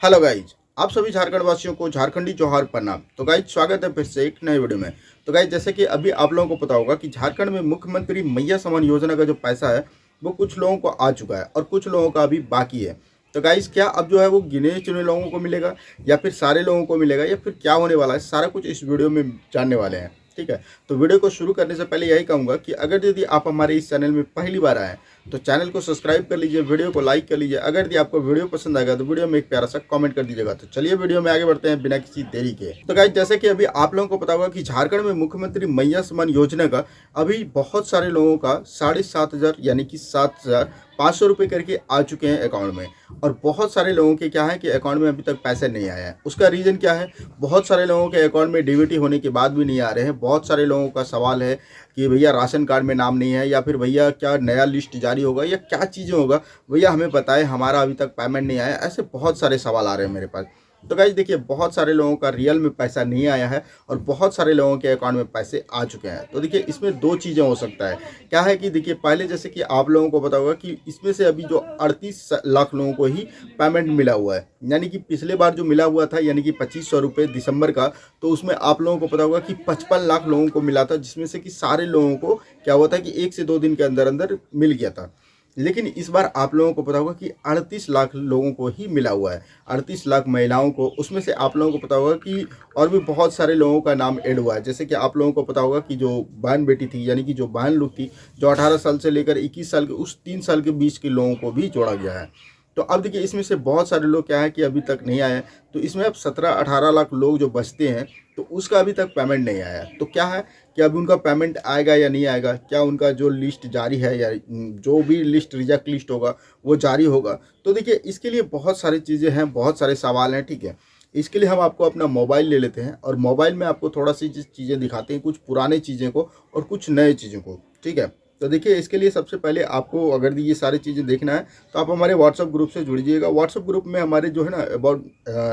Hello guys, आप सभी झारखंड वासियों को झारखंडी जोहार प्रणाम। तो गाइज स्वागत है फिर से एक नए वीडियो में। तो गाइज जैसे कि अभी आप लोगों को पता होगा कि झारखंड में मुख्यमंत्री मैया सम्मान योजना का जो पैसा है वो कुछ लोगों को आ चुका है और कुछ लोगों का अभी बाकी है। तो गाइज क्या अब जो है वो गिने चुने लोगों को मिलेगा या फिर सारे लोगों को मिलेगा या फिर क्या होने वाला है, सारा कुछ इस वीडियो में जानने वाले हैं। ठीक है, तो वीडियो को शुरू करने से पहले यही कहूँगा कि अगर यदि आप हमारे इस चैनल में पहली बार आए तो चैनल को सब्सक्राइब कर लीजिए, वीडियो को लाइक कर लीजिए। अगर यदि आपको वीडियो पसंद आएगा तो वीडियो में एक प्यारा सा कमेंट कर दीजिएगा। तो चलिए वीडियो में आगे बढ़ते हैं बिना किसी देरी के। तो गाइस जैसे कि अभी आप लोगों को पता होगा कि झारखंड में मुख्यमंत्री मैया सम्मान योजना का अभी बहुत सारे लोगों का 7,500 यानी कि 7,500 रुपये करके आ चुके हैं अकाउंट में। और बहुत सारे लोगों के क्या है कि अकाउंट में अभी तक पैसे नहीं आए हैं। उसका रीज़न क्या है? बहुत सारे लोगों के अकाउंट में डीबीटी होने के बाद भी नहीं आ रहे हैं। बहुत सारे लोगों का सवाल है कि भैया राशन कार्ड में नाम नहीं है या फिर भैया क्या नया लिस्ट जारी होगा या क्या चीज़ें होगा, भैया हमें बताएं, हमारा अभी तक पेमेंट नहीं आया। ऐसे बहुत सारे सवाल आ रहे हैं मेरे पास। तो गाइस देखिए, बहुत सारे लोगों का रियल में पैसा नहीं आया है और बहुत सारे लोगों के अकाउंट में पैसे आ चुके हैं। तो देखिए इसमें दो चीज़ें हो सकता है। क्या है कि देखिए पहले जैसे कि आप लोगों को पता होगा कि इसमें से अभी जो 38 लाख लोगों को ही पेमेंट मिला हुआ है, यानी कि पिछले बार जो मिला हुआ था यानी कि 2500 रुपये दिसंबर का, तो उसमें आप लोगों को पता होगा कि 55 लाख लोगों को मिला था, जिसमें से कि सारे लोगों को क्या हुआ था कि 1 से 2 दिन के अंदर अंदर मिल गया था। लेकिन इस बार आप लोगों को पता होगा कि 38 लाख लोगों को ही मिला हुआ है, 38 लाख महिलाओं को। उसमें से आप लोगों को पता होगा कि और भी बहुत सारे लोगों का नाम ऐड हुआ है। जैसे कि आप लोगों को पता होगा कि जो बहन बेटी थी यानी कि जो बहन लोग थी, जो 18 साल से लेकर 21 साल के, उस 3 साल के बीच के लोगों को भी जोड़ा गया है। तो अब देखिए इसमें से बहुत सारे लोग क्या है कि अभी तक नहीं आए हैं। तो इसमें अब 17-18 लाख लोग जो बचते हैं तो उसका अभी तक पेमेंट नहीं आया। तो क्या है कि अभी उनका पेमेंट आएगा या नहीं आएगा, क्या उनका जो लिस्ट जारी है या जो भी लिस्ट रिजेक्ट लिस्ट होगा वो जारी होगा। तो देखिए इसके लिए बहुत सारी चीज़ें हैं, बहुत सारे सवाल हैं। ठीक है, इसके लिए हम आपको अपना मोबाइल ले लेते हैं और मोबाइल में आपको थोड़ा सी चीज़ें दिखाते हैं, कुछ पुराने चीज़ें को और कुछ नए चीज़ों को। ठीक है, तो देखिए इसके लिए सबसे पहले आपको अगर ये सारी चीज़ें देखना है तो आप हमारे व्हाट्सअप ग्रुप से जुड़ जाइएगा। व्हाट्सअप ग्रुप में हमारे जो है ना अबाउट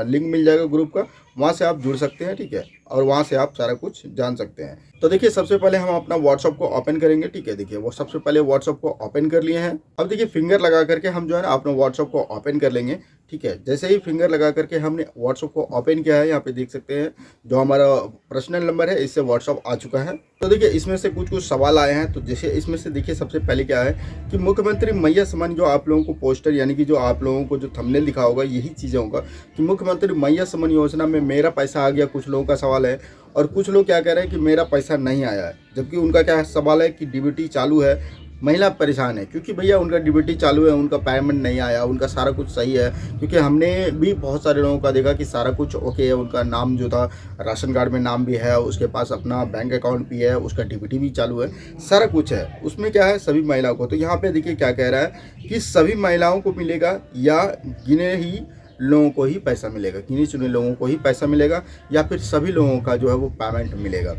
लिंक मिल जाएगा ग्रुप का, वहाँ से आप जुड़ सकते हैं। ठीक है, और वहाँ से आप सारा कुछ जान सकते हैं। तो देखिए सबसे पहले हम अपना व्हाट्सअप को ओपन करेंगे। ठीक है, देखिए वो सबसे पहले व्हाट्सअप को ओपन कर लिए हैं। अब देखिए फिंगर लगा करके हम जो है ना अपना व्हाट्सअप को ओपन कर लेंगे। ठीक है, जैसे ही फिंगर लगा करके हमने व्हाट्सअप को ओपन किया है, यहाँ पे देख सकते हैं जो हमारा पर्सनल नंबर है, इससे व्हाट्सअप आ चुका है। तो देखिए इसमें से कुछ सवाल आए हैं। तो जैसे इसमें से देखिए सबसे पहले क्या है कि मुख्यमंत्री मैया सम्मान, जो आप लोगों को पोस्टर यानी कि जो आप लोगों को जो थंबनेल दिखा होगा यही चीज़ें होगा कि मुख्यमंत्री मैया सम्मान योजना में मेरा पैसा आ गया, कुछ लोगों का सवाल है। और कुछ लोग क्या कह रहे हैं कि मेरा पैसा नहीं आया है, जबकि उनका क्या सवाल है कि डीबीटी चालू है। महिला परेशान है क्योंकि भैया उनका डीबीटी चालू है, उनका पेमेंट नहीं आया, उनका सारा कुछ सही है। क्योंकि हमने भी बहुत सारे लोगों का देखा कि सारा कुछ ओके है, उनका नाम जो था राशन कार्ड में नाम भी है, उसके पास अपना बैंक अकाउंट भी है, उसका डीबीटी भी चालू है, सारा कुछ है। उसमें क्या है सभी महिलाओं को। तो यहाँ पे देखिए क्या कह रहा है कि सभी महिलाओं को मिलेगा या गिने ही लोगों को ही पैसा मिलेगा, गिने चुने लोगों को ही पैसा मिलेगा या फिर सभी लोगों का जो है वो पेमेंट मिलेगा।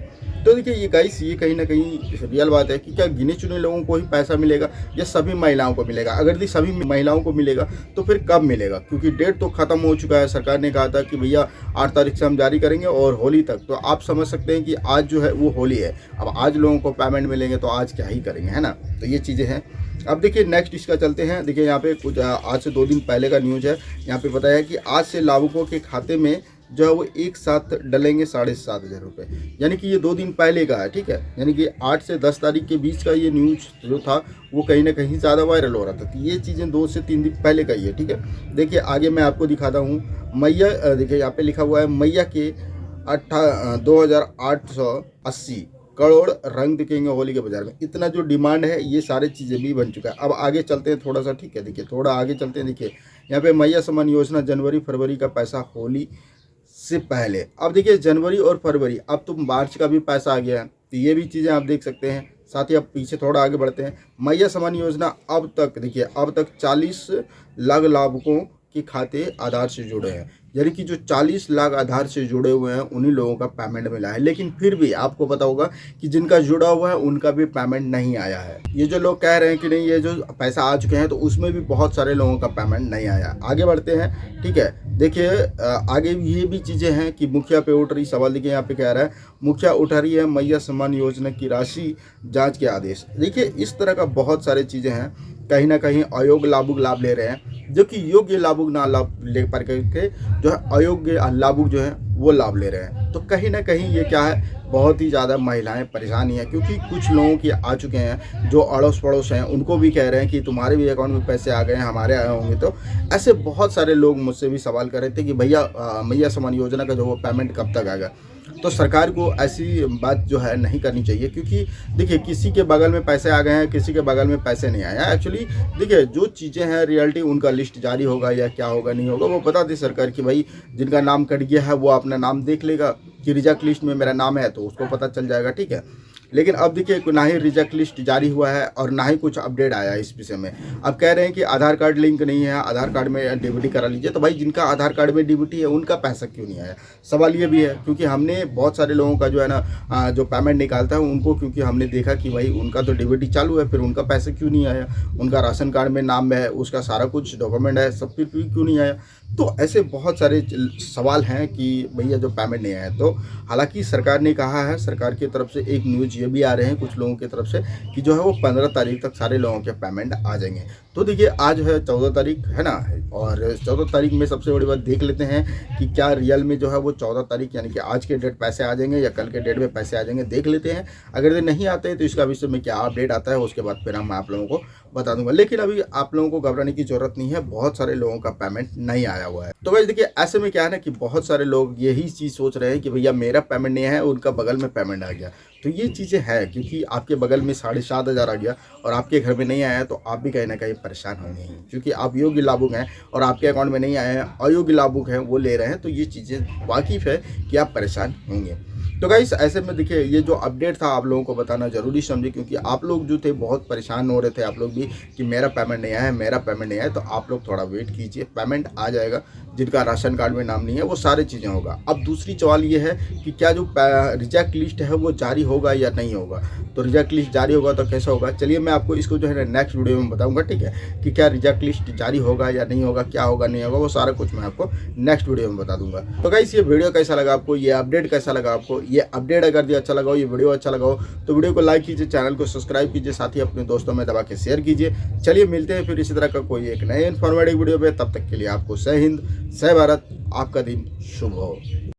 तो देखिए ये गाइस, ये कहीं ना कहीं रियल बात है कि क्या गिने चुने लोगों को ही पैसा मिलेगा या सभी महिलाओं को मिलेगा। अगर यदि सभी महिलाओं को मिलेगा तो फिर कब मिलेगा, क्योंकि डेट तो खत्म हो चुका है। सरकार ने कहा था कि भैया 8 तारीख से हम जारी करेंगे और होली तक। तो आप समझ सकते हैं कि आज जो है वो होली है, अब आज लोगों को पेमेंट मिलेंगे तो आज क्या ही करेंगे, है ना। तो ये चीज़ें हैं। अब देखिए नेक्स्ट इसका चलते हैं। देखिए यहाँ पे कुछ आज से 2 दिन पहले का न्यूज़ है। यहाँ पे बताया कि आज से लाभुकों के खाते में जो है वो एक साथ डलेंगे 7,500 रुपये, यानी कि ये 2 दिन पहले का है। ठीक है, यानी कि 8 से 10 तारीख के बीच का ये न्यूज़ जो था वो कहीं ना कहीं ज़्यादा वायरल हो रहा था। तो ये चीज़ें 2 से 3 दिन पहले का ही है। ठीक है, देखिए आगे मैं आपको दिखाता हूँ। मैया देखिए यहाँ पे लिखा हुआ है मैया के 2,880 करोड़ रंग दिखेंगे होली के बाजार में। इतना जो डिमांड है ये सारी चीज़ें भी बन चुका है। अब आगे चलते हैं थोड़ा सा। ठीक है, देखिए थोड़ा आगे चलते हैं। देखिए यहाँ पे मैया सम्मान योजना जनवरी फरवरी का पैसा होली से पहले। अब देखिए जनवरी और फरवरी, अब तो मार्च का भी पैसा आ गया है। तो ये भी चीज़ें आप देख सकते हैं। साथ ही अब पीछे थोड़ा आगे बढ़ते हैं। मैया सम्मान योजना अब तक देखिए, अब तक 40 लाख लाभुकों के खाते आधार से जुड़े हैं, यानी कि जो 40 लाख आधार से जुड़े हुए हैं उन्हीं लोगों का पेमेंट मिला है। लेकिन फिर भी आपको पता होगा कि जिनका जुड़ा हुआ है उनका भी पेमेंट नहीं आया है। ये जो लोग कह रहे हैं कि नहीं ये जो पैसा आ चुके हैं, तो उसमें भी बहुत सारे लोगों का पेमेंट नहीं आया। आगे बढ़ते हैं। ठीक है, देखिए आगे ये भी चीज़ें हैं कि मुखिया पे उठ रही सवाल। देखिए यहाँ पे कह रहा है मुखिया उठा रही है मैया सम्मान योजना की राशि जाँच के आदेश। देखिए इस तरह का बहुत सारी चीज़ें हैं कहीं ना कहीं अयोग्य लाभुक लाभ ले रहे हैं, जो कि योग्य लाभुक ना लाभ ले पर के जो है अयोग्य लाभुक जो है वो लाभ ले रहे हैं। तो कहीं ना कहीं ये क्या है, बहुत ही ज़्यादा महिलाएं परेशानी है, क्योंकि कुछ लोगों के आ चुके हैं जो अड़ोस पड़ोस हैं, उनको भी कह रहे हैं कि तुम्हारे भी अकाउंट में पैसे आ गए हैं, हमारे आए होंगे। तो ऐसे बहुत सारे लोग मुझसे भी सवाल कर रहे थे कि भैया मैया सम्मान योजना का जो वो पेमेंट कब तक आएगा। तो सरकार को ऐसी बात जो है नहीं करनी चाहिए, क्योंकि देखिए किसी के बगल में पैसे आ गए हैं, किसी के बगल में पैसे नहीं आए हैं। एक्चुअली देखिए जो चीज़ें हैं रियलिटी, उनका लिस्ट जारी होगा या क्या होगा नहीं होगा वो बता दी सरकार कि भाई जिनका नाम कट गया है वो अपना नाम देख लेगा कि रिजेक्ट लिस्ट में मेरा नाम है, तो उसको पता चल जाएगा, ठीक है। लेकिन अब देखिए ना ही रिजेक्ट लिस्ट जारी हुआ है और ना ही कुछ अपडेट आया है इस विषय में। अब कह रहे हैं कि आधार कार्ड लिंक नहीं है, आधार कार्ड में डीबीटी करा लीजिए। तो भाई जिनका आधार कार्ड में डीबीटी है उनका पैसा क्यों नहीं आया? सवाल ये भी है, क्योंकि हमने बहुत सारे लोगों का जो है ना जो पेमेंट निकालता है उनको, क्योंकि हमने देखा कि भाई उनका तो डीबीटी चालू है, फिर उनका पैसा क्यों नहीं आया? उनका राशन कार्ड में नाम है, उसका सारा कुछ डॉक्यूमेंट है, सब फिर क्यों नहीं आया? तो ऐसे बहुत सारे सवाल हैं कि भैया जो पेमेंट नहीं आया। तो हालांकि सरकार ने कहा है, सरकार की तरफ से एक न्यूज़ ये भी आ रहे हैं कुछ लोगों की तरफ से कि जो है वो 15 तारीख तक सारे लोगों के पेमेंट आ जाएंगे। तो देखिए आज है 14 तारीख है ना, और 14 तारीख में सबसे बड़ी बात देख लेते हैं कि क्या रियल में जो है वो 14 तारीख यानी कि आज के डेट पैसे आ जाएंगे या कल के डेट में पैसे आ जाएंगे, देख लेते हैं। अगर ये नहीं आते तो इसका विषय में क्या अपडेट आता है उसके बाद फिर हम आप लोगों को बता दूंगा। लेकिन अभी आप लोगों को घबराने की जरूरत नहीं है, बहुत सारे लोगों का पेमेंट नहीं आया हुआ है। तो गाइस देखिए ऐसे में क्या है ना कि बहुत सारे लोग यही चीज़ सोच रहे हैं कि भैया मेरा पेमेंट नहीं है, उनका बगल में पेमेंट आ गया। तो ये चीज़ें हैं, क्योंकि आपके बगल में 7,500 आ गया और आपके घर में नहीं आया तो आप भी कहीं ना कहीं परेशान होंगे ही, क्योंकि आप योग्य लाभुक हैं और आपके अकाउंट में नहीं आए हैं, अयोग्य लाभुक हैं वो ले रहे हैं। तो ये चीज़ें वाकिफ़ है कि आप परेशान होंगे। तो गाइस ऐसे में देखिए ये जो अपडेट था आप लोगों को बताना जरूरी समझे, क्योंकि आप लोग जो थे बहुत परेशान हो रहे थे, आप लोग भी कि मेरा पेमेंट नहीं आया है, मेरा पेमेंट नहीं आया। तो आप लोग थोड़ा वेट कीजिए, पेमेंट आ जाएगा। जिनका राशन कार्ड में नाम नहीं है वो सारे चीज़ें होगा। अब दूसरी सवाल ये है कि क्या जो रिजेक्ट लिस्ट है वो जारी होगा या नहीं होगा। तो रिजेक्ट लिस्ट जारी होगा तो कैसा होगा, चलिए मैं आपको इसको जो है ना नेक्स्ट वीडियो में बताऊंगा, ठीक है, कि क्या रिजेक्ट लिस्ट जारी होगा या नहीं होगा, क्या होगा नहीं होगा, वो सारा कुछ मैं आपको नेक्स्ट वीडियो में बता दूंगा। तो गाइस ये वीडियो कैसा लगा आपको, ये अपडेट कैसा लगा आपको, ये अपडेट अगर दिया अच्छा लगा हो, ये वीडियो अच्छा लगा हो तो वीडियो को लाइक कीजिए, चैनल को सब्सक्राइब कीजिए, साथ ही अपने दोस्तों में दबा के शेयर कीजिए। चलिए मिलते हैं फिर इसी तरह का कोई एक नए इन्फॉर्मेटिव वीडियो में, तब तक के लिए आपको जय हिंद, जय भारत, आपका दिन शुभ हो।